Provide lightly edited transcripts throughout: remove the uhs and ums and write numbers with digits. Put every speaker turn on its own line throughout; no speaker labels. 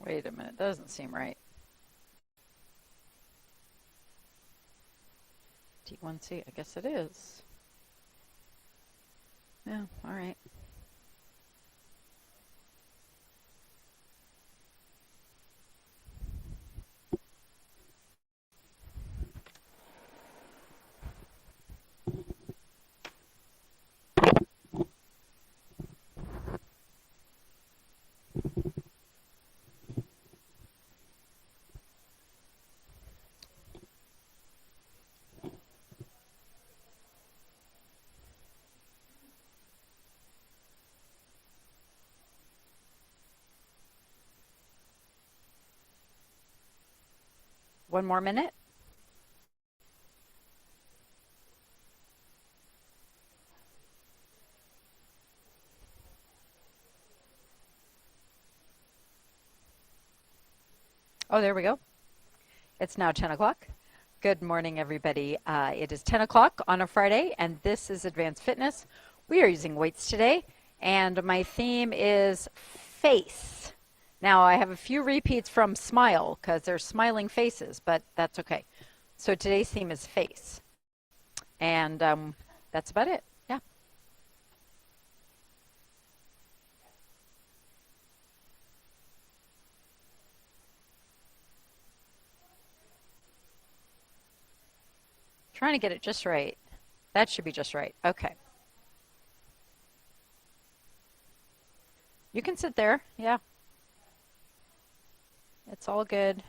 Wait a minute, doesn't seem right. T1C, I guess it is. Yeah, all right. One more minute. Oh, there we go. It's now 10 o'clock. Good morning, everybody. It is 10 o'clock on a Friday, and this is Advanced Fitness. We are using weights today, and my theme is face. Now, I have a few repeats from smile, because they're smiling faces, but that's okay. So today's theme is face. And that's about it. Yeah. Trying to get it just right. That should be just right. Okay. You can sit there. Yeah. It's all good.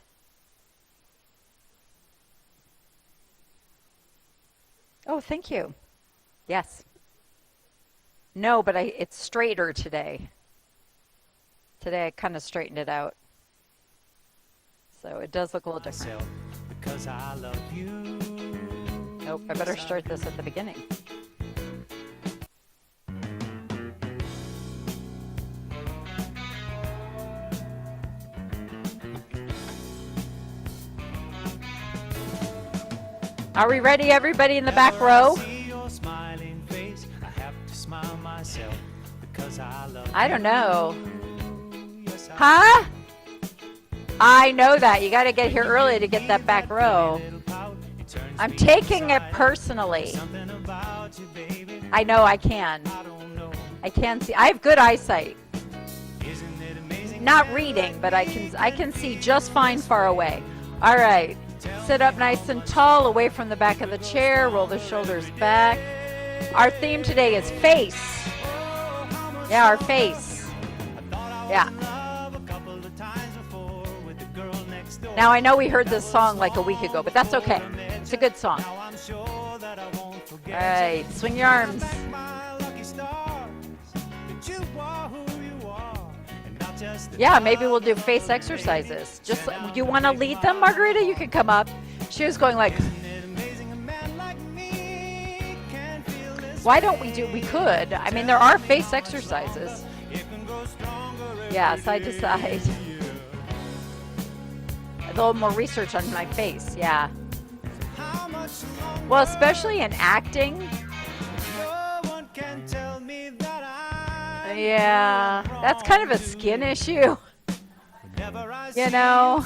Oh, thank you. Yes. No, but it's straighter today. Today I kind of straightened it out. So it does look a little different. Because I love you. Nope, I better start this at the beginning. Are we ready, everybody in the back row? I don't know. Huh? I know that. You got to get here early to get that back row. I'm taking it personally. I know I can. I can see. I have good eyesight. Not reading, but I can see just fine far away. All right. Sit up nice and tall, away from the back of the chair. Roll the shoulders back. Our theme today is face. Yeah, our face. Yeah. Now, I know we heard this song like a week ago, but that's okay. It's a good song. All right, swing your arms. Yeah, maybe we'll do face exercises. Just, you want to lead them, Margarita? You can come up. She was going like, why don't we could. I mean, there are face exercises. Yeah, side to side. A little more research on my face, yeah. Well, especially in acting. Yeah, that's kind of a skin issue. You know,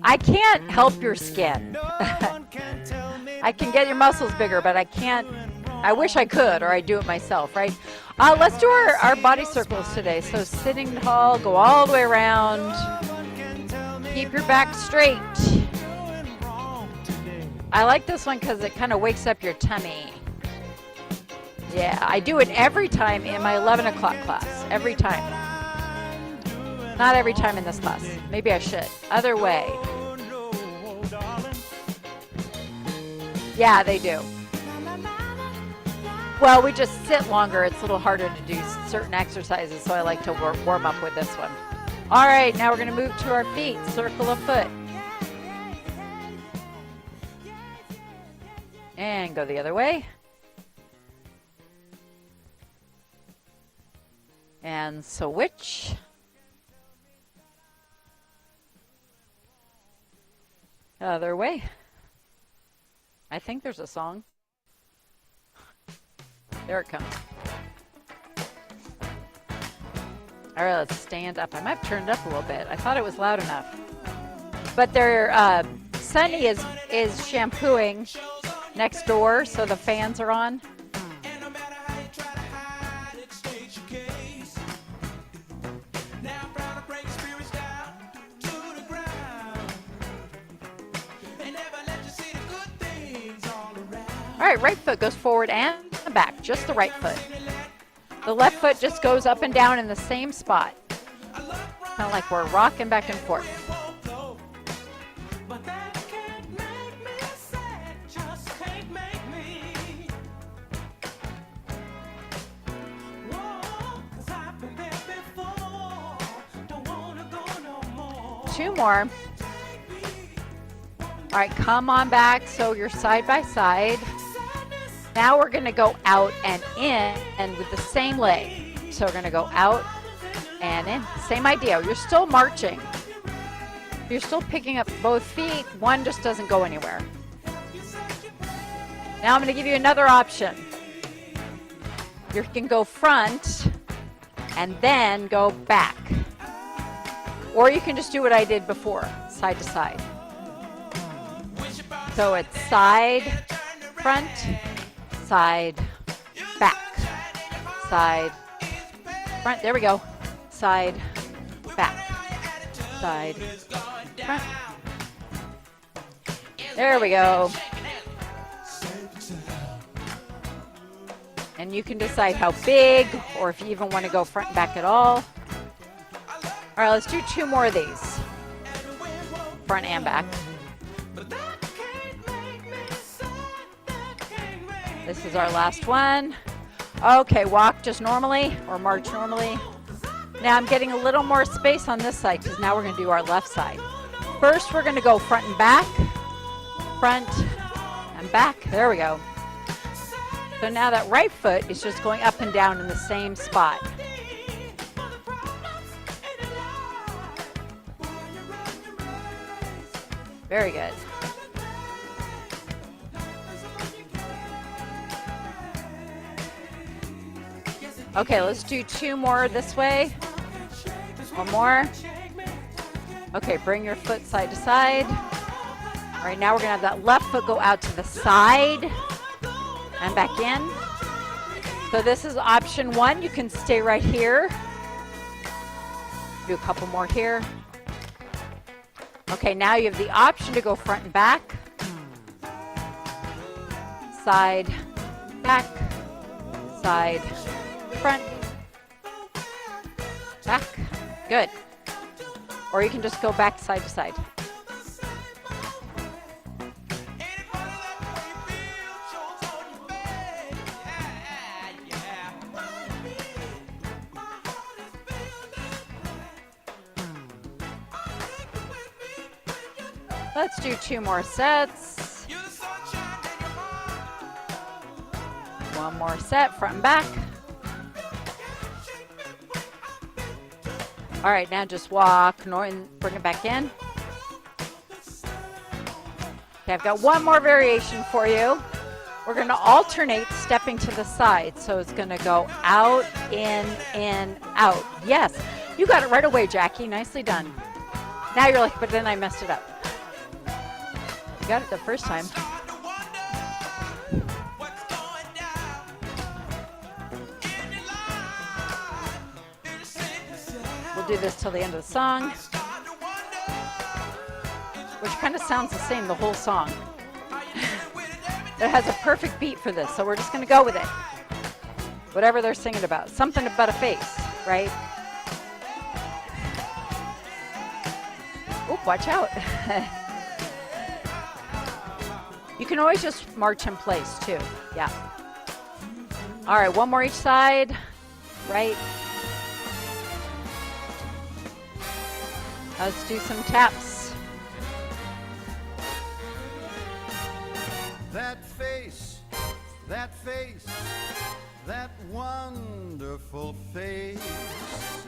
I can't help your skin. I can get your muscles bigger, but I can't. I wish I could, or I do it myself, right? Let's do our body circles today. So sitting tall, go all the way around. Keep your back straight. I like this one because it kind of wakes up your tummy. Yeah, I do it every time in my 11 o'clock class. Every time. Not every time in this class. Maybe I should. Other way. Yeah, they do. Well, we just sit longer. It's a little harder to do certain exercises, so I like to warm up with this one. All right, now we're going to move to our feet. Circle a foot. And go the other way. And switch. Other way. I think there's a song. There it comes. All right, let's stand up. I might have turned it up a little bit. I thought it was loud enough. But Sunny is shampooing next door, so the fans are on. All right, right foot goes forward and back, just the right foot. The left foot just goes up and down in the same spot. Kind of like we're rocking back and forth. Two more. All right, come on back. So you're side by side. Now we're going to go out and in and with the same leg. So we're going to go out and in. Same idea. You're still marching. You're still picking up both feet. One just doesn't go anywhere. Now I'm going to give you another option. You can go front and then go back. Or you can just do what I did before, side to side. So it's side, front, side, back, side, front. There we go. Side, back, side, front. There we go. And you can decide how big, or if you even want to go front and back at all. All right, let's do two more of these. Front and back. This is our last one. Okay, walk just normally or march normally. Now I'm getting a little more space on this side because now we're going to do our left side. First, we're going to go front and back. Front and back. There we go. So now that right foot is just going up and down in the same spot. Very good. Okay, let's do two more this way. One more. Okay, bring your foot side to side. All right, now we're going to have that left foot go out to the side and back in. So this is option one. You can stay right here. Do a couple more here. Okay, now you have the option to go front and back. Side, back, side, front, back. Good. Or you can just go back side to side. Let's do two more sets. One more set, front and back. All right, now just walk and bring it back in. Okay, I've got one more variation for you. We're going to alternate stepping to the side. So it's going to go out, in, out. Yes, you got it right away, Jackie. Nicely done. Now you're like, but then I messed it up. You got it the first time. We'll do this till the end of the song, which kind of sounds the same the whole song. It has a perfect beat for this, so we're just going to go with it. Whatever they're singing about. Something about a face, right? Oop, watch out. You can always just march in place, too. Yeah. All right, one more each side. Right. Let's do some taps.
That face, that wonderful face,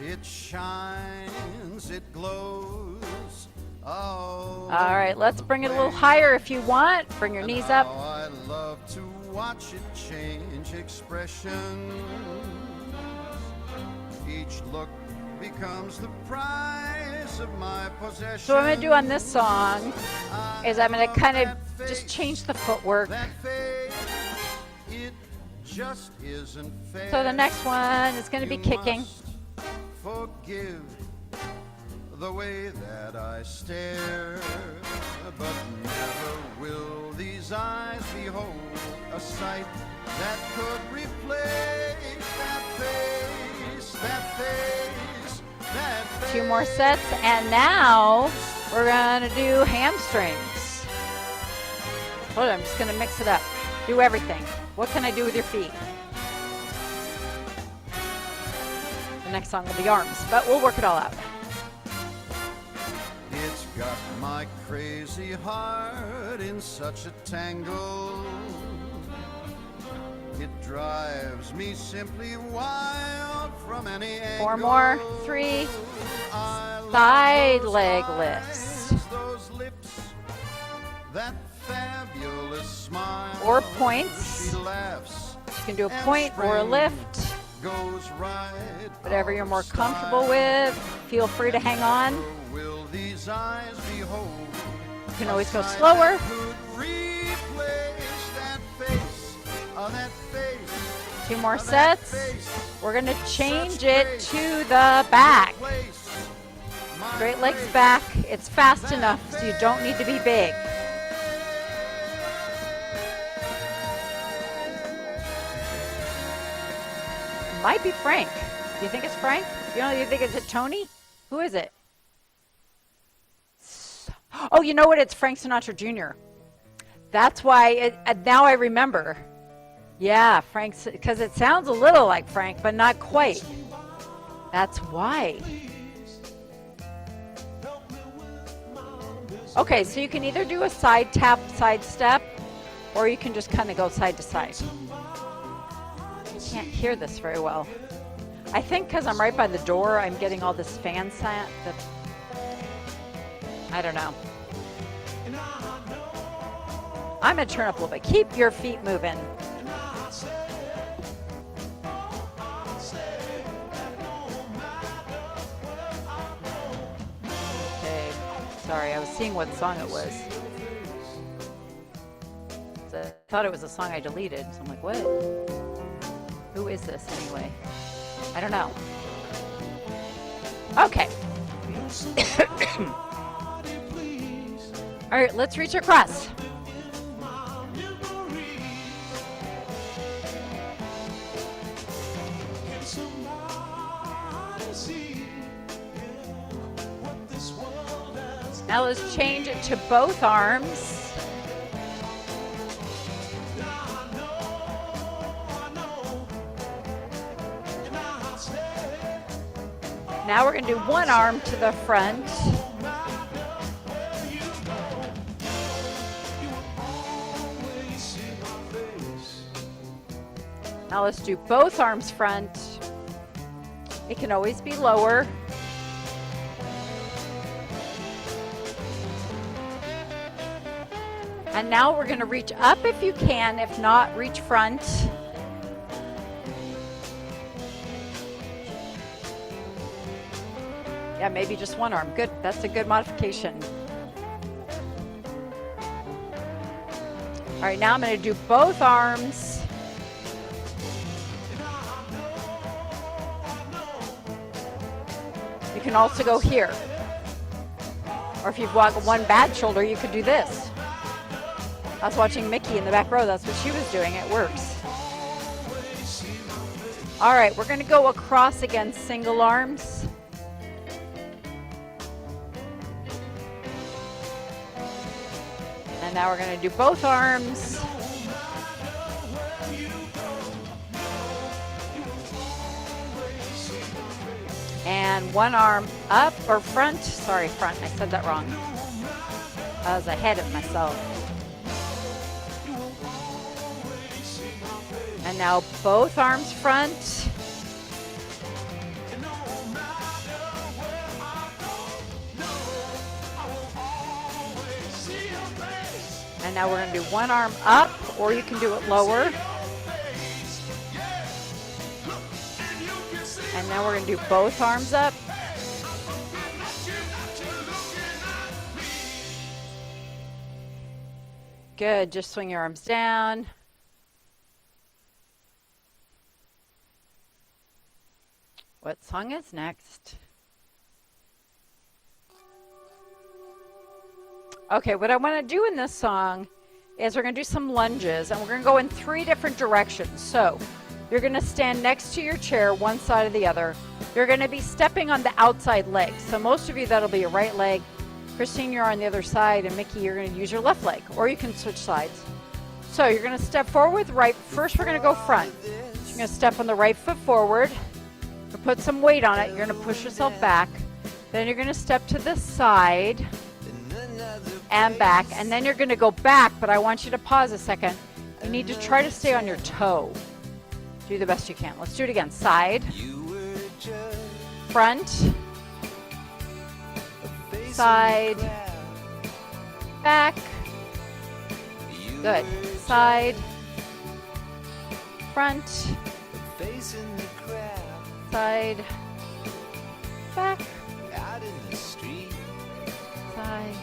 it shines, it glows. Oh,
all right, let's bring it a little higher if you want. Bring your knees up.
I love to watch it change expression. Each look becomes the price of my possession.
So what I'm going to do on this song is I'm going to kind of just change the footwork.
That face, it just isn't fair.
So the next one is going to be
You
kicking.
must forgive the way that I stare, but never will these eyes behold a sight that could replace that face, that face, that face.
2 more sets, and now we're going to do hamstrings. Hold on, I'm just going to mix it up. Do everything. What can I do with your feet? The next song will be arms, but we'll work it all out.
It's got my crazy heart in such a tangle. It drives me simply wild from any angle.
4 more, 3,
I love
side
those
leg
eyes,
lifts.
those lips, that fabulous smile.
Or points.
She laughs,
You can do a point or a lift,
goes right.
whatever you're more
out of
comfortable
style.
with. Feel free to hang on.
Will these eyes behold?
You can always go slower.
Could replace that face, that face,
2 more
that
sets.
face.
We're going to change it to the back.
Place my
Straight legs
face.
back. It's fast enough, so you don't need to be big. Might be Frank. Do you think it's Frank? You think it's Tony? Who is it? Oh, you know what? It's Frank Sinatra Jr. That's why, now I remember. Yeah, Frank's, because it sounds a little like Frank, but not quite. That's why. Okay, so you can either do a side tap, side step, or you can just kind of go side to side. Can't hear this very well. I think because I'm right by the door, I'm getting all this fan sound. I don't know. I'm going to turn up a little bit. Keep your feet moving. Okay. Sorry, I was seeing what song it was. So I thought it was a song I deleted. So I'm like, what? Who is this anyway? I don't know. Okay. All right, let's reach across. Now let's change it to both arms. Now we're going to do one arm to the front. Now let's do both arms front. It can always be lower. And now we're going to reach up if you can. If not, reach front. Yeah, maybe just one arm. Good. That's a good modification. All right, now I'm going to do both arms. You can also go here. Or if you've got one bad shoulder, you could do this. I was watching Mickey in the back row. That's what she was doing. It works. All right, we're going to go across again, single arms. And now we're going to do both arms. And one arm up or front. Sorry, front. I said that wrong. I was ahead of myself. And now both arms front. And now we're going to do one arm up, or you can do it lower. And now we're going to do both arms up. Good. Just swing your arms down. What song is next? Okay, what I want to do in this song is we're going to do some lunges, and we're going to go in 3 different directions. So you're going to stand next to your chair, one side or the other. You're going to be stepping on the outside leg. So most of you, that'll be your right leg. Christine, you're on the other side, and Mickey, you're going to use your left leg, or you can switch sides. So you're going to step forward with right. First, we're going to go front. You're going to step on the right foot forward. Put some weight on it. You're going to push yourself back. Then you're going to step to the side and back. And then you're going to go back, but I want you to pause a second. You need to try to stay on your toe. Do the best you can. Let's do it again. Side, front, side, back. Good. Side, front, side, back,
out in the street,
side,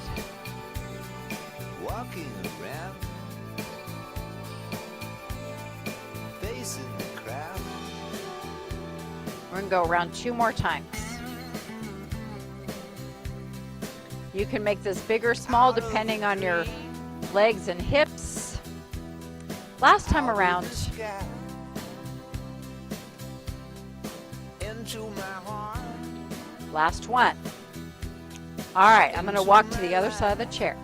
walking around, facing the crowd.
We're going to go around 2 more times. You can make this big or small depending on your legs and hips. Last time around,
Into my heart.
last one. All right, I'm going to walk to the other side of the chair.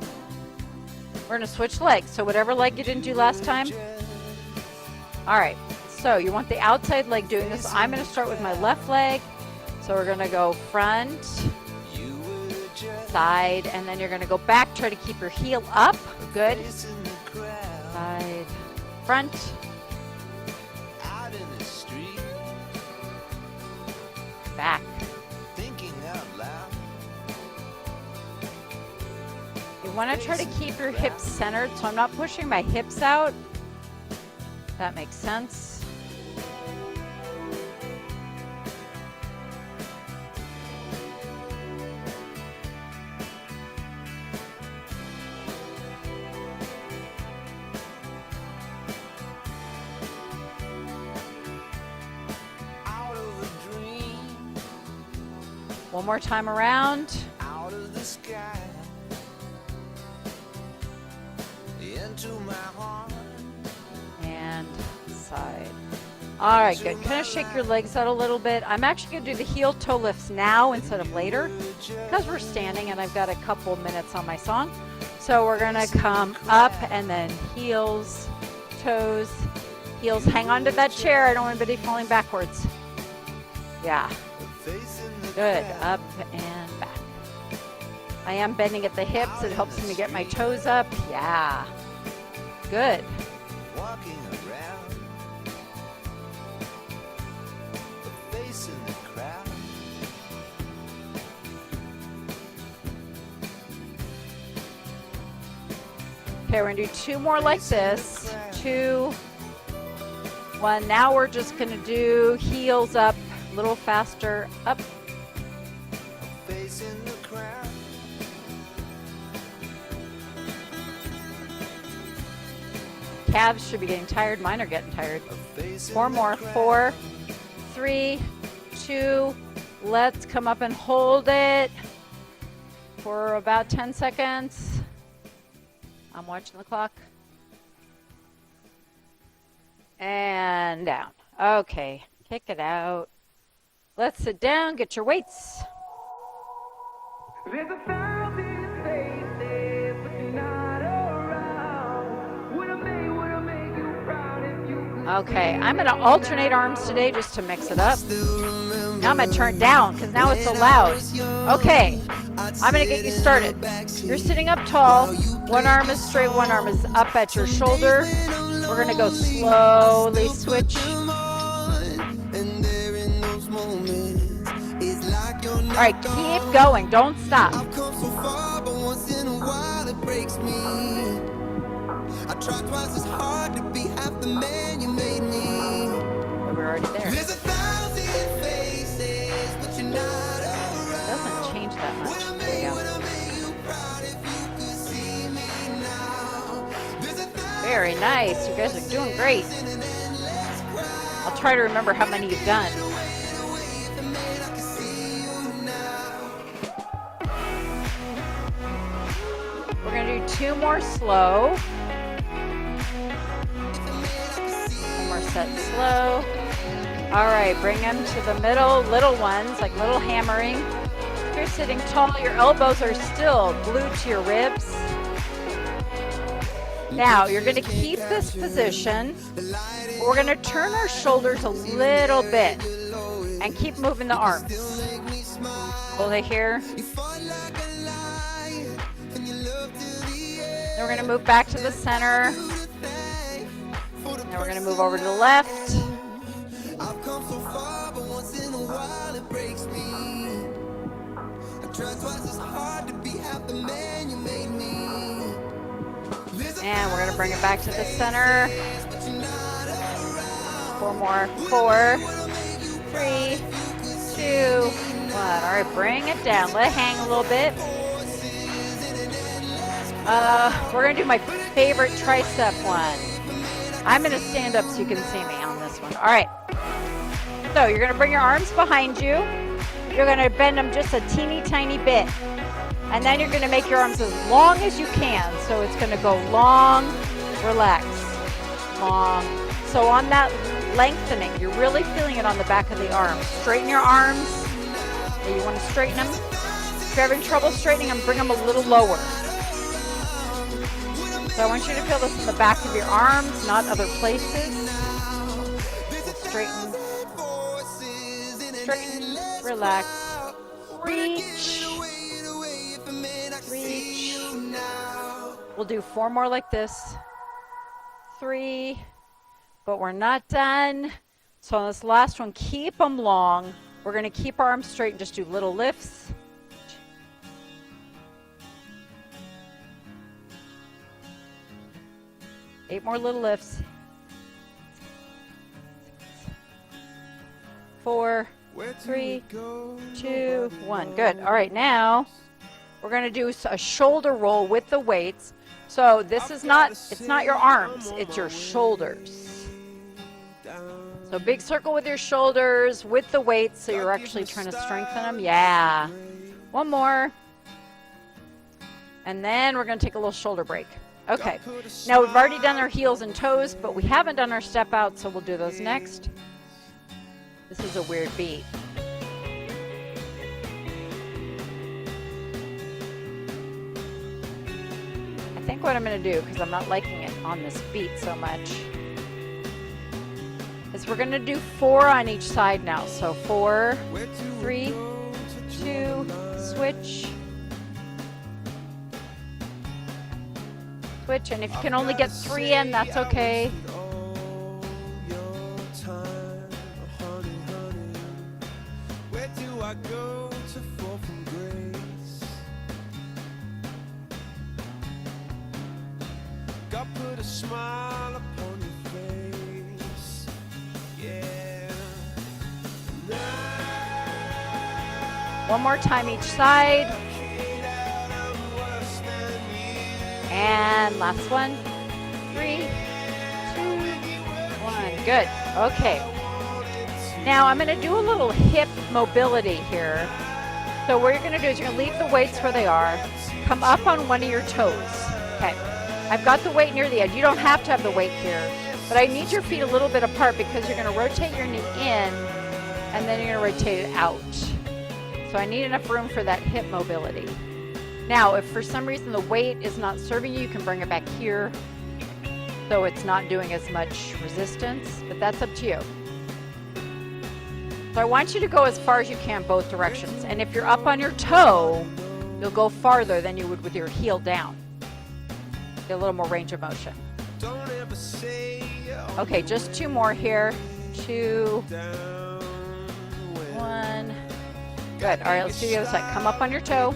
We're going to switch legs. So whatever leg you didn't do last time. All right, so you want the outside leg doing this. I'm going to start with my left leg. So we're going to go front, side, and then you're going to go back. Try to keep your heel up. Good. Side, front,
Out in the street,
back.
thinking out loud.
You want to try to keep your hips centered, so I'm not pushing my hips out. That makes sense.
Out of a dream,
One more time around.
out of the sky, into my heart.
And side. All right, good. Kind of shake your legs out a little bit. I'm actually going to do the heel toe lifts now instead of later because we're standing and I've got a couple minutes on my song. So we're going to come up and then heels, toes, heels. Hang on to that chair. I don't want anybody falling backwards. Yeah. Good. Up and back. I am bending at the hips. It helps me get my toes up. Yeah. Good.
Walking around, facing the crowd.
Okay, we're gonna do 2 more like this. 2, 1. Now we're just gonna do heels up, a little faster, up.
Facing the crowd.
Calves should be getting tired. Mine are getting tired.
Facing
4 more.
the crowd.
4, 3, 2. Let's come up and hold it for about 10 seconds. I'm watching the clock. And down. Okay, kick it out. Let's sit down, get your weights.
There's 1,000 faces, but you're not around. Would I make you proud if you could?
Okay, I'm going to alternate arms today just to mix it up. Now I'm going to turn it down because now it's so loud. Okay, I'm going to get you started. You're sitting up tall. One arm is straight, one arm is up at your shoulder. We're going to go slowly switch. All right, keep going. Don't stop.
I've come so far, but once in a while it breaks me. I try twice as hard to be half the man you made me.
We're already there. It
There's 1,000 faces, but you're not around.
doesn't change that much.
Would I
There you
make
go.
you proud if you could see me now? There's
Very nice. You guys are doing great. I'll try to remember how many you've done. We're going to do 2 more slow. 1 more set slow. All right, bring them to the middle, little ones, like little hammering. If you're sitting tall, your elbows are still glued to your ribs. Now, you're going to keep this position. We're going to turn our shoulders a little bit and keep moving the arms. Hold it here. Then we're going to move back to the center. Now we're going to move over to the left.
I've come so far, but once in a while it breaks me. I try twice as hard to be half the man you made me.
And we're going to bring it back to the center. 4 more. 4, 3, 2, 1. All right, bring it down. Let it hang a little bit. We're going to do my favorite tricep one. I'm going to stand up so you can see me on this one. All right. So you're going to bring your arms behind you. You're going to bend them just a teeny tiny bit. And then you're going to make your arms as long as you can. So it's going to go long, relax, long. So on that lengthening, you're really feeling it on the back of the arms. Straighten your arms. You want to straighten them. If you're having trouble straightening them, bring them a little lower. So I want you to feel this in the back of your arms, not other places. Straighten, straighten, relax, reach, reach. We'll do 4 more like this. 3, but we're not done. So on this last one, keep them long. We're going to keep our arms straight and just do little lifts. 8 more little lifts. 4, 3, 2, 1. Good. All right, now we're going to do a shoulder roll with the weights. So this is not, it's not your arms, it's your shoulders. So big circle with your shoulders with the weights, so you're actually trying to strengthen them. Yeah. 1 more. And then we're going to take a little shoulder break. Okay, now we've already done our heels and toes, but we haven't done our step out, so we'll do those next. This is a weird beat. I think what I'm going to do, because I'm not liking it on this beat so much, is we're going to do 4 on each side now. So 4, 3, 2, switch. Switch, and if you can only get 3 in, that's okay.
Where do I go to fall from grace? God put a smile upon your face. Yeah.
1 more time each side. And last one. 3, 2, 1. Good. Okay. Now I'm going to do a little hip mobility here. So what you're going to do is you're going to leave the weights where they are. Come up on one of your toes. Okay. I've got the weight near the edge. You don't have to have the weight here. But I need your feet a little bit apart because you're going to rotate your knee in and then you're going to rotate it out. So I need enough room for that hip mobility. Now, if for some reason the weight is not serving you, you can bring it back here so it's not doing as much resistance, but that's up to you. So I want you to go as far as you can both directions. And if you're up on your toe, you'll go farther than you would with your heel down. Get a little more range of motion. Okay, just 2 more here. 2, 1. Good. All right, let's do the other side. Come up on your toe.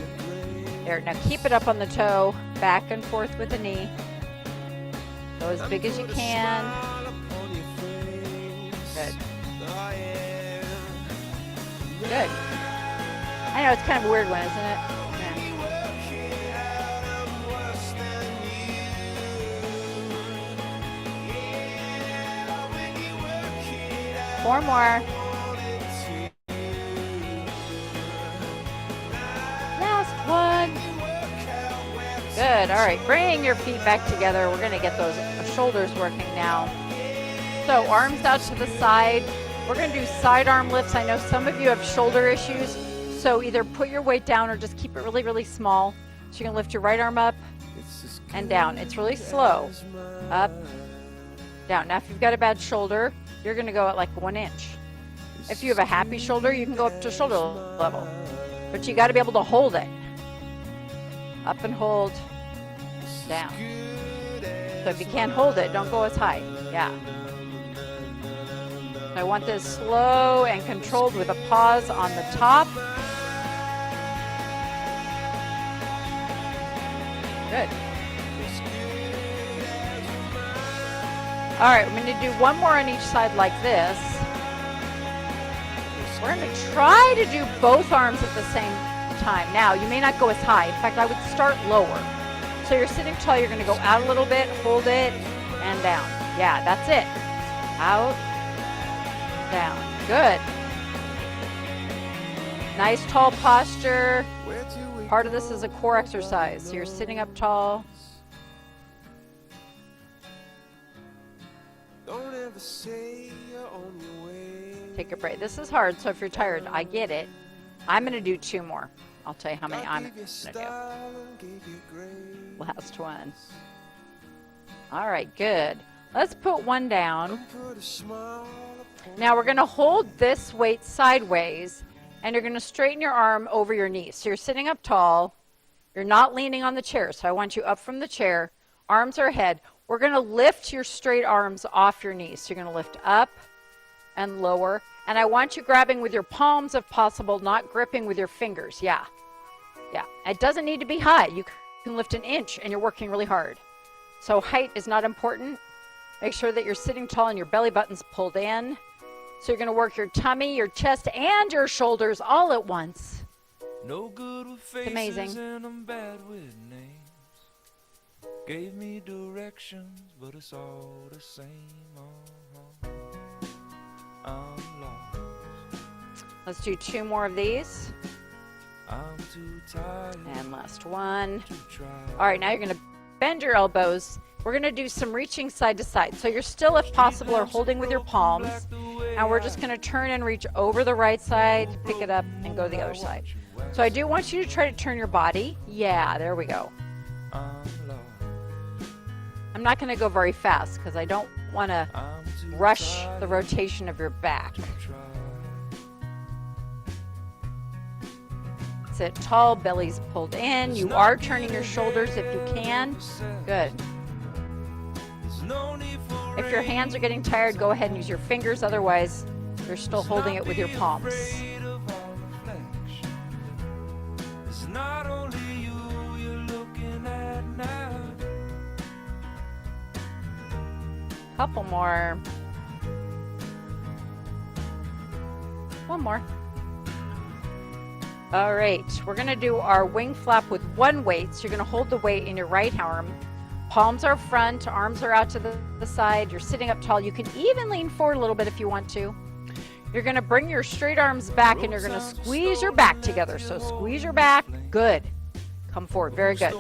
There, now keep it up on the toe, back and forth with the knee. Go as big as you can. Good. Good. I know, it's kind of a weird one, isn't it? Yeah. 4 more. Last one. Good. All right. Bring your feet back together. We're going to get those shoulders working now. So arms out to the side. We're going to do side arm lifts. I know some of you have shoulder issues, so either put your weight down or just keep it really, really small. So you're going to lift your right arm up and down. It's really slow. Up, down. Now, if you've got a bad shoulder, you're going to go at like 1 inch. If you have a happy shoulder, you can go up to shoulder level. But you got to be able to hold it. Up and hold, down. So if you can't hold it, don't go as high. Yeah. I want this slow and controlled with a pause on the top. Good. All right, we're going to do one more on each side like this. We're going to try to do both arms at the same time. Now, you may not go as high. In fact, I would start lower. So you're sitting tall, you're going to go out a little bit, hold it, and down. Yeah, that's it. Out, down. Good. Nice tall posture. Part of this is a core exercise. So you're sitting up tall.
Don't ever say you're on your way.
Take a break. This is hard, so if you're tired, I get it. I'm going to do 2 more. I'll tell you how many I'm going to do. Last one. All right, good. Let's put one down. Now we're going to hold this weight sideways, and you're going to straighten your arm over your knees. So you're sitting up tall. You're not leaning on the chair, so I want you up from the chair. Arms are ahead. We're going to lift your straight arms off your knees. So you're going to lift up and lower. And I want you grabbing with your palms if possible, not gripping with your fingers. Yeah. Yeah. It doesn't need to be high. You can lift 1 inch and you're working really hard. So height is not important. Make sure that you're sitting tall and your belly button's pulled in. So you're going to work your tummy, your chest, and your shoulders all at once.
No good with faces,
amazing.
and I'm bad with names. Gave me directions, but it's all the same. I'm lost.
Let's do 2 more of these.
I'm too tired
And last one.
to try.
All right, now you're going to bend your elbows. We're going to do some reaching side to side. So you're still, if possible, are holding with your palms. And we're just going to turn and reach over the right side, pick it up, and go to the other side. So I do want you to try to turn your body. Yeah, there we go.
I'm lost.
I'm not going to go very fast because I don't want to
I'm too
rush
tired
the rotation of your back.
to try.
Sit tall, belly's pulled in. You are turning your shoulders if you can. Good.
There's no need for
If your hands are getting tired, go ahead and use your fingers. Otherwise, you're still holding it with your palms.
afraid of our reflection. It's not only you you're looking at now.
Couple more. One more. All right, we're going to do our wing flap with 1 weight. So you're going to hold the weight in your right arm. Palms are front, arms are out to the side. You're sitting up tall. You can even lean forward a little bit if you want to. You're going to bring your straight arms back and you're going to squeeze your back together. So squeeze your back. Good. Come forward. Very good.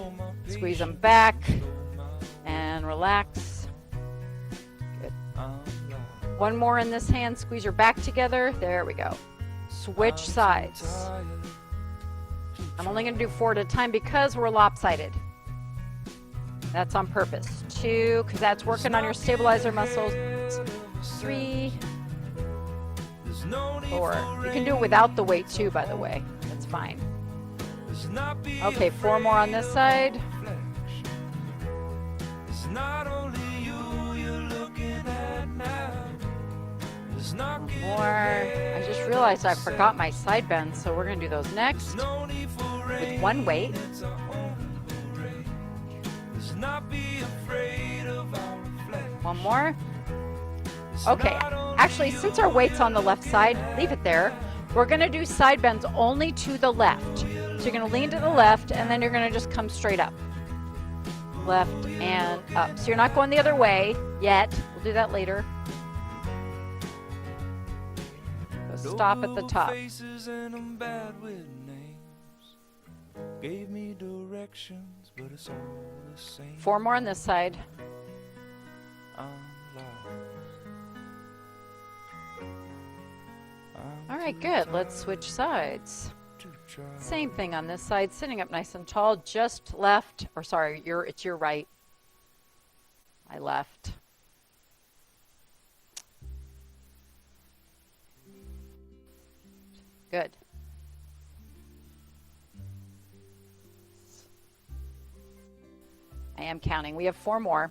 Squeeze them back and relax. Good.
I'm lost.
One more in this hand. Squeeze your back together. There we go. Switch sides.
Tired
I'm only going to do 4 at a time because we're lopsided. That's on purpose. 2, because that's working on your stabilizer muscles. 3,
There's no need
4.
for
You can do it without the weight too, by the way. That's fine.
Let's not be
Okay, 4 more on this side.
reflection. It's not only you you're looking at now. There's not
More. I just realized I forgot my side bends, so we're going to do those next
no need for
with 1 weight.
it's our own parade. Let's not be afraid of our reflection.
1 more. Okay, actually, since our weight's on the left side, leave it there. We're going to do side bends only to the left. So you're going to lean to the left, and then you're going to just come straight up. Left and up. So you're not going the other way yet. We'll do that later. stop at the
little
top.
faces and I'm bad with names. Gave me directions, but it's all the same.
4 more on this side.
I'm lost. I'm
All right,
too
good.
tired
Let's switch sides.
to try.
Same thing on this side, sitting up nice and tall, just left, or sorry, it's your right. I left. Good. I am counting. We have 4 more.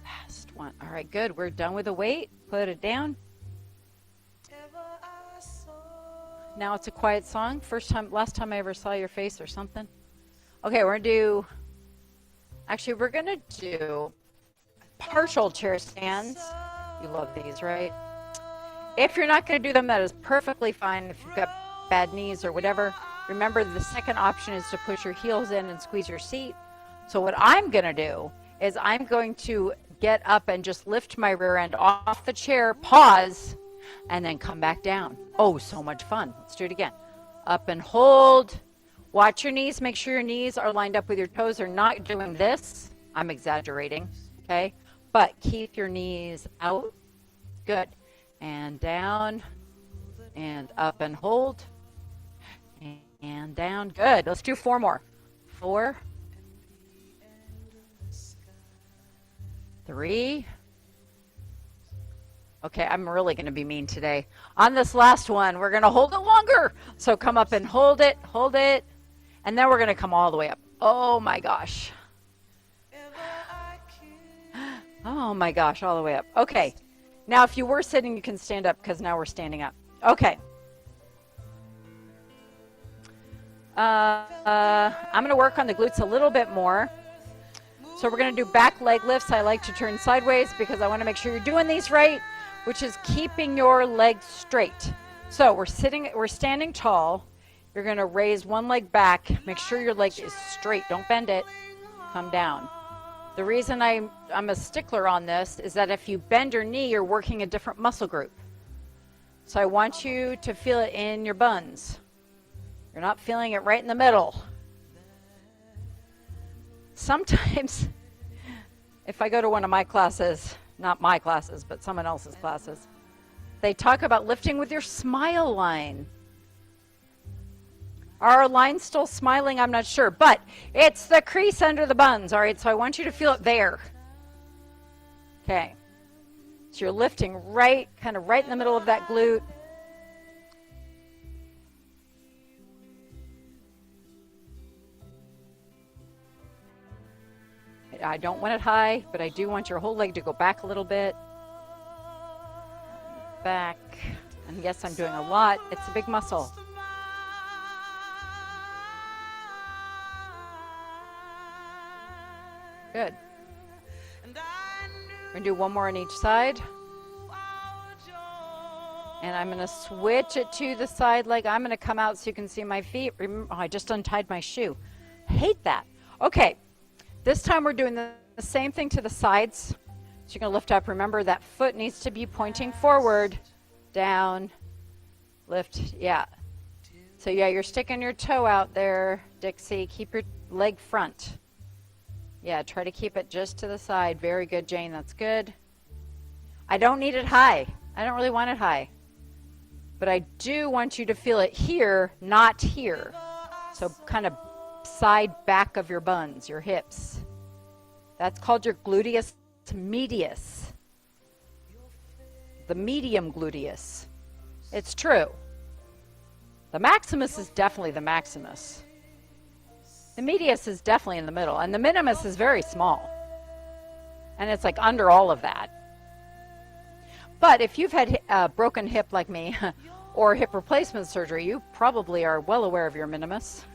Last one. All right, good. We're done with the weight. Put it down. Now it's a quiet song. Last time I ever saw your face or something. Okay, we're gonna do partial chair stands. You love these, right? If you're not gonna do them, that is perfectly fine. If you've got bad knees or whatever, remember the second option is to push your heels in and squeeze your seat. So what I'm gonna do is I'm going to get up and just lift my rear end off the chair, pause, and then come back down. Oh, so much fun. Let's do it again. Up and hold. Watch your knees. Make sure your knees are lined up with your toes. They're not doing this. I'm exaggerating, okay? But keep your knees out. Good. And down. And up and hold. And down. Good. Let's do 4 more. 4. 3. Okay, I'm really going to be mean today. On this last one, we're going to hold it longer. So come up and hold it, and then we're going to come all the way up. Oh my gosh. Oh my gosh, all the way up. Okay, now if you were sitting, you can stand up because now we're standing up. Okay. I'm going to work on the glutes a little bit more. So we're going to do back leg lifts. I like to turn sideways because I want to make sure you're doing these right, which is keeping your legs straight. So we're standing tall. You're going to raise one leg back. Make sure your leg is straight. Don't bend it. Come down. The reason I'm a stickler on this is that if you bend your knee, you're working a different muscle group. So I want you to feel it in your buns. You're not feeling it right in the middle. Sometimes, if I go to one of my classes, not my classes, but someone else's classes, they talk about lifting with your smile line. Are our lines still smiling? I'm not sure, but it's the crease under the buns, all right? So I want you to feel it there. Okay. So you're lifting right, kind of right in the middle of that glute. I don't want it high, but I do want your whole leg to go back a little bit. Back. And yes, I'm doing a lot. It's a big muscle. Good. We're going to do one more on each side. And I'm going to switch it to the side leg. I'm going to come out so you can see my feet. Remember, I just untied my shoe. Hate that. Okay. This time we're doing the same thing to the sides. So you're going to lift up. Remember that foot needs to be pointing forward, down, lift. Yeah. So yeah, you're sticking your toe out there, Dixie. Keep your leg front. Yeah, try to keep it just to the side. Very good, Jane. That's good. I don't need it high. I don't really want it high. But I do want you to feel it here, not here. So kind of side back of your buns, your hips. That's called your gluteus medius. The medium gluteus. It's true. The maximus is definitely the maximus. The medius is definitely in the middle, and the minimus is very small. And it's like under all of that. But if you've had a broken hip like me, or hip replacement surgery, you probably are well aware of your minimus.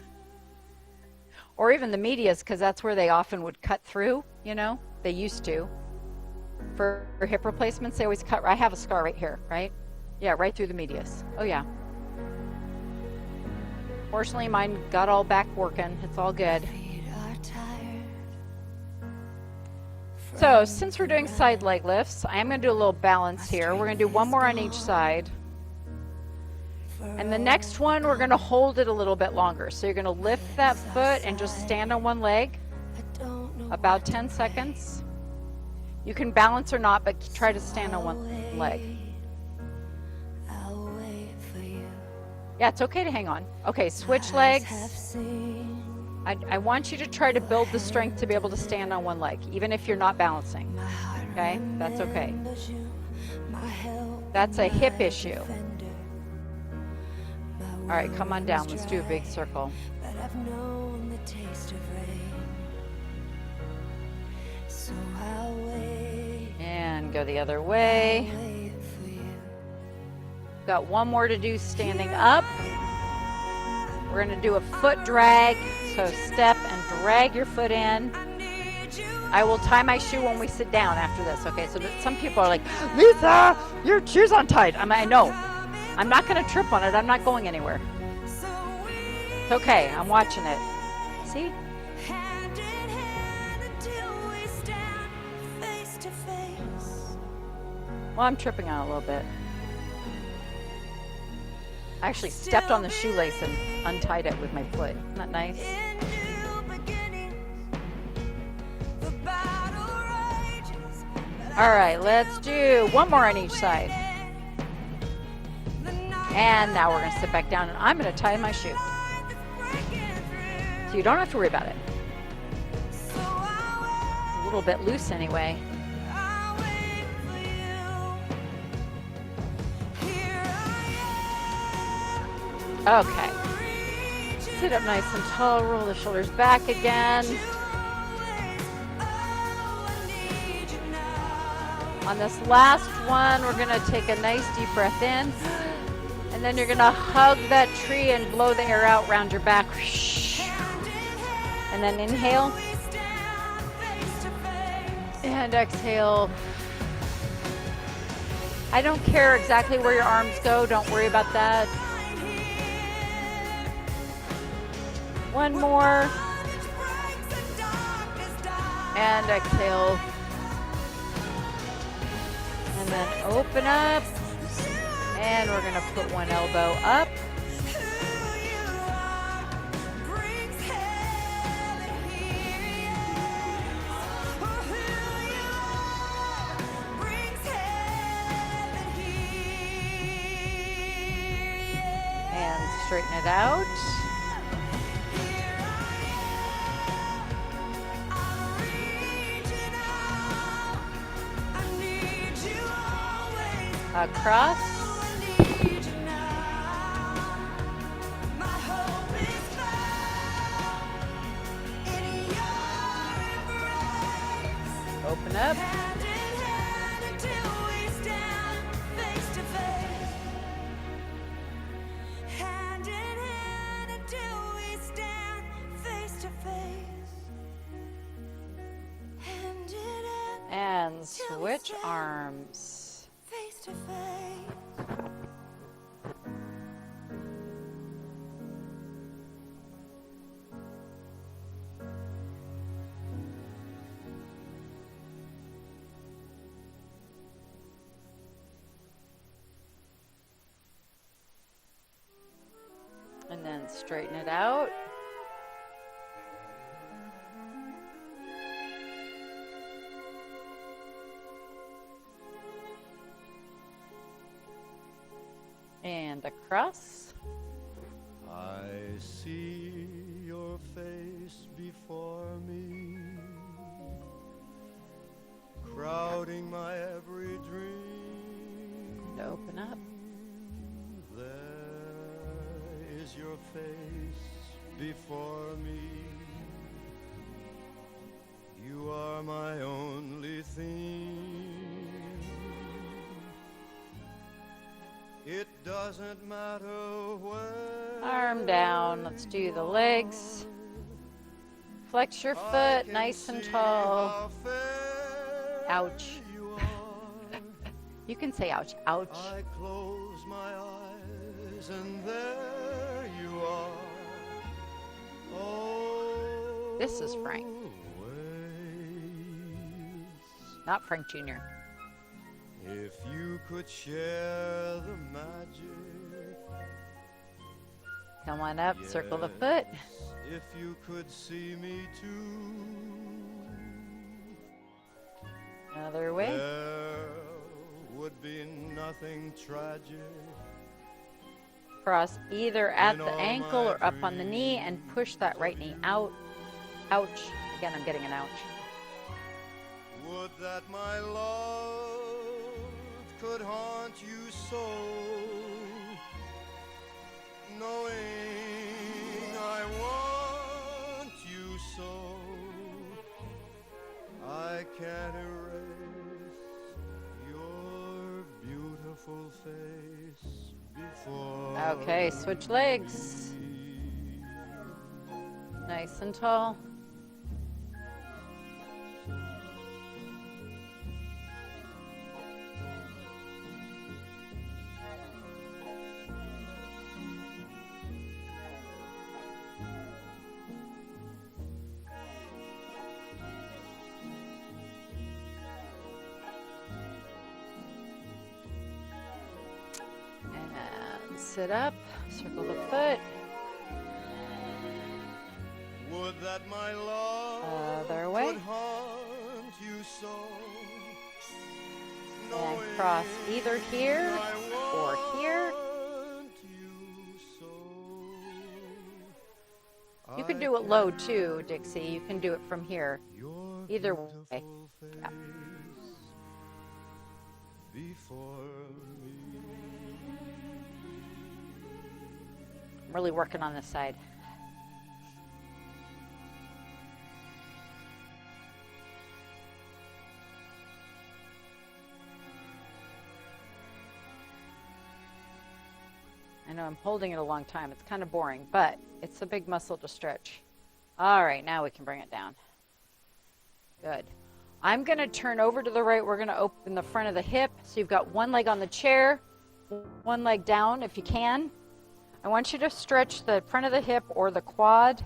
Or even the medius, because that's where they often would cut through, you know? They used to. For hip replacements, they always cut. I have a scar right here, right? Yeah, right through the medius. Oh, yeah. Fortunately, mine got all back working. It's all good. So since we're doing side leg lifts, I am going to do a little balance here. We're going to do one more on each side. And the next one, we're going to hold it a little bit longer. So you're going to lift that foot and just stand on one leg, about 10 seconds. You can balance or not, but try to stand on one leg. Yeah, it's okay to hang on. Okay, switch legs. I want you to try to build the strength to be able to stand on one leg, even if you're not balancing. Okay, that's okay. That's a hip issue. All right, come on down. Let's do a big circle. And go the other way. Got one more to do standing up. We're going to do a foot drag. So step and drag your foot in. I will tie my shoe when we sit down after this. Okay, so some people are like, Lisa, your shoe's untied. I know. I'm not going to trip on it. I'm not going anywhere. It's okay. I'm watching it. See? Well, I'm tripping on it a little bit. I actually stepped on the shoelace and untied it with my foot. Isn't that nice? All right, let's do one more on each side. And now we're going to sit back down and I'm going to tie my shoe. So you don't have to worry about it. It's a little bit loose anyway. Okay. Sit up nice and tall, roll the shoulders back again. On this last one, we're going to take a nice deep breath in. And then you're going to hug that tree and blow the air out around your back. And then inhale. And exhale. I don't care exactly where your arms go. Don't worry about that. One more. And exhale. And then open up. And we're going to put one elbow up. And straighten it out. Across. Open up. And switch arms.
Face to face.
And then straighten it out. And across.
I see your face before me, crowding my every dream.
And open up.
There is your face before me. You are my only theme. It doesn't matter when.
Arm down. Let's do the legs. Flex your foot nice and tall. Ouch. You can say ouch. Ouch.
I close my eyes and there you are. Oh,
This is Frank.
waves
not Frank Jr.
If you could share the magic,
Come on up, circle the foot.
yes, if you could see me too,
Other way.
there would be nothing tragic.
Cross either at the ankle or up on the knee and push that right knee out. Ouch. Again, I'm getting an ouch.
Would that my love could haunt you so, knowing I want you so, I can't erase your beautiful face before.
Okay, switch legs. Nice and tall. And sit up, circle the foot.
Would that my love
Other way.
could haunt you so,
And
knowing
cross either here
I
or here.
want you so.
You can do it low too, Dixie. You can do it from here.
Your
Either way.
beautiful
Yeah.
face before me.
I'm really working on this side. I know I'm holding it a long time. It's kind of boring, but it's a big muscle to stretch. All right, now we can bring it down. Good. I'm going to turn over to the right. We're going to open the front of the hip. So you've got one leg on the chair, one leg down if you can. I want you to stretch the front of the hip or the quad.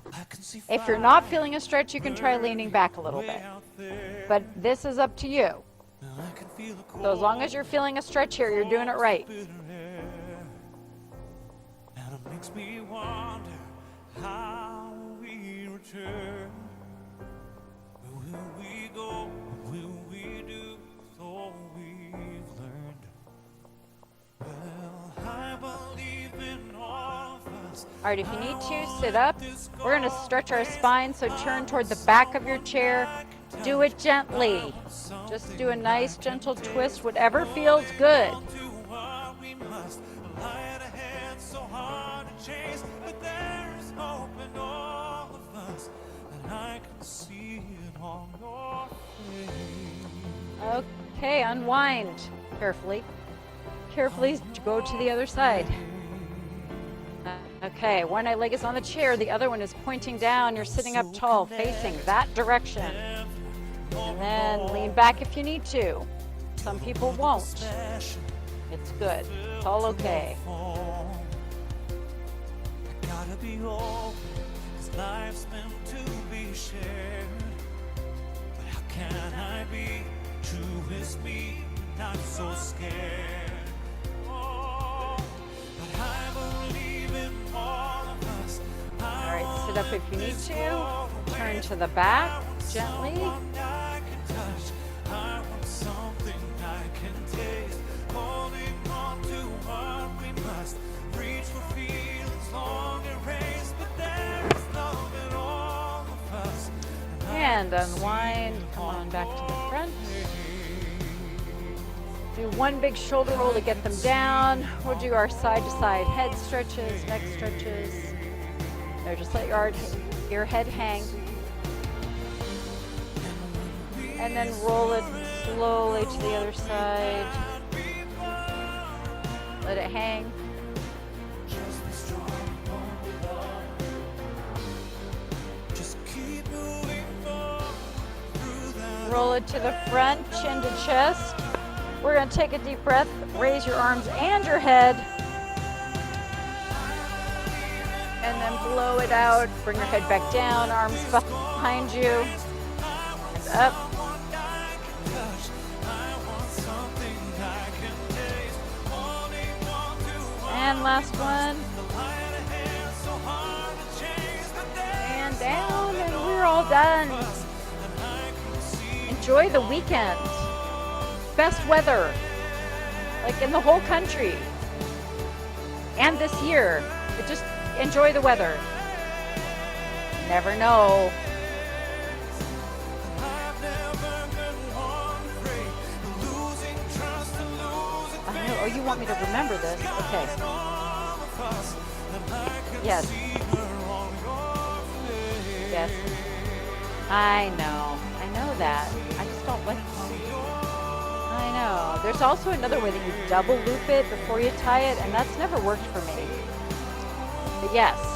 If you're not feeling a stretch, you can try leaning back a little bit. But this is up to you. So as long as you're feeling a stretch here, you're doing it right.
And it makes me wonder how we return. Where will we go? What will we do with all we've learned? Well, I believe in all of us.
All right, if you need to, sit up. We're going to stretch our spine, so turn toward the back of your chair. Do it gently. Just do a nice, gentle twist, whatever feels good.
Do what we must. Light ahead, so hard to chase, but there's hope in all of us, and I can see it on your face.
Okay, unwind carefully. Carefully go to the other side. Okay, one leg is on the chair, the other one is pointing down. You're sitting up tall, facing that direction. And then lean back if you need to. Some people won't. It's good. It's all okay.
I gotta be open, 'cause life's meant to be shared. But how can I be true as me, not so scared? Oh, but I believe in all of us.
All right, sit up if you need to. Turn to the back gently.
I can touch. I want something I can taste. Holding on to what we must. Reach for feelings long erased, but there is love in all of us.
And unwind. Come on back to the front. Do one big shoulder roll to get them down. We'll do our side-to-side head stretches, neck stretches. There, just let your head hang. And then roll it slowly to the other side. Let it hang.
Just keep moving forward through that.
Roll it to the front, chin to chest. We're going to take a deep breath. Raise your arms and your head. And then blow it out. Bring your head back down, arms behind you. And up. And last one. And down, and we're all done. Enjoy the weekend. Best weather, like in the whole country. And this year. But just enjoy the weather. Never know. Oh, you want me to remember this? Okay. Yes. Yes. I know. I know that. I just don't like I know. There's also another way that you double loop it before you tie it, and that's never worked for me. But yes.